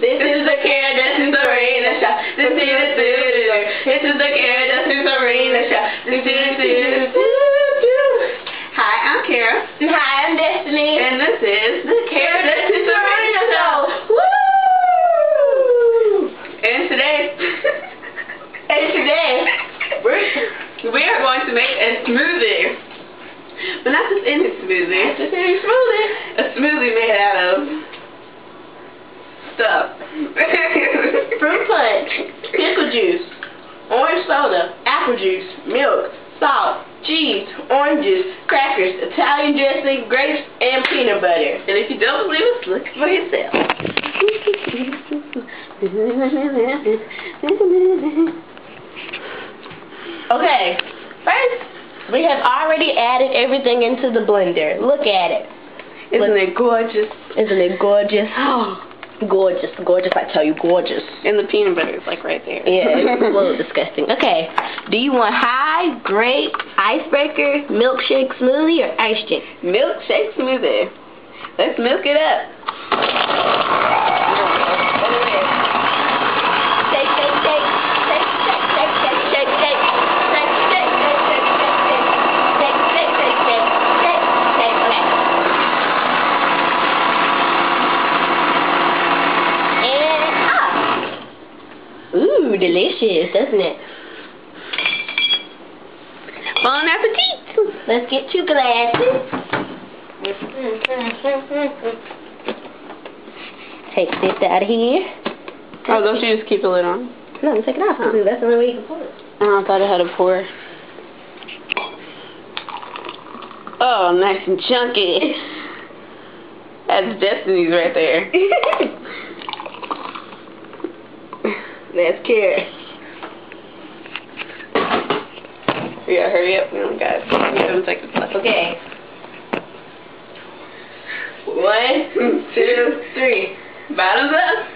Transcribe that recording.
This is the carrot, this is the Serena shot. This is the carrot, this is the Serena shot. Hi, I'm Kara. Hi, I'm Destiny. And this is the carrot, this is the Serena show. Woo! And today we are going to make a smoothie. But not just any smoothie. Just any smoothie. A smoothie made out of stuff. Fruit punch, pickle juice, orange soda, apple juice, milk, salt, cheese, oranges, crackers, Italian dressing, grapes, and peanut butter. And if you don't believe us, look for yourself. Okay, first, we have already added everything into the blender. Look at it. Isn't it gorgeous? Isn't it gorgeous? Oh, gorgeous, gorgeous, I tell you, gorgeous. And the peanut butter is like right there. Yeah, it's a little disgusting. Okay, do you want high, grape, icebreaker, milkshake smoothie, or ice shake? Milkshake smoothie. Let's milk it up. Shake, shake, shake. Shake, shake, shake, shake, shake, shake. Shake, shake, shake, shake, shake, shake. Shake, shake, shake, shake, shake, shake. Okay. And ooh, delicious, doesn't it? Bon appetit. Let's get 2 glasses. Take this out of here. Oh, don't you just keep the lid on? No, take it off. Oh. That's the only way you can pour it. Oh, I thought it had a pour. Oh, nice and chunky. That's Destiny's right there. That's carrot. We gotta hurry up. We only got 7 seconds left. Okay. 1, 2, 3. Bottoms up.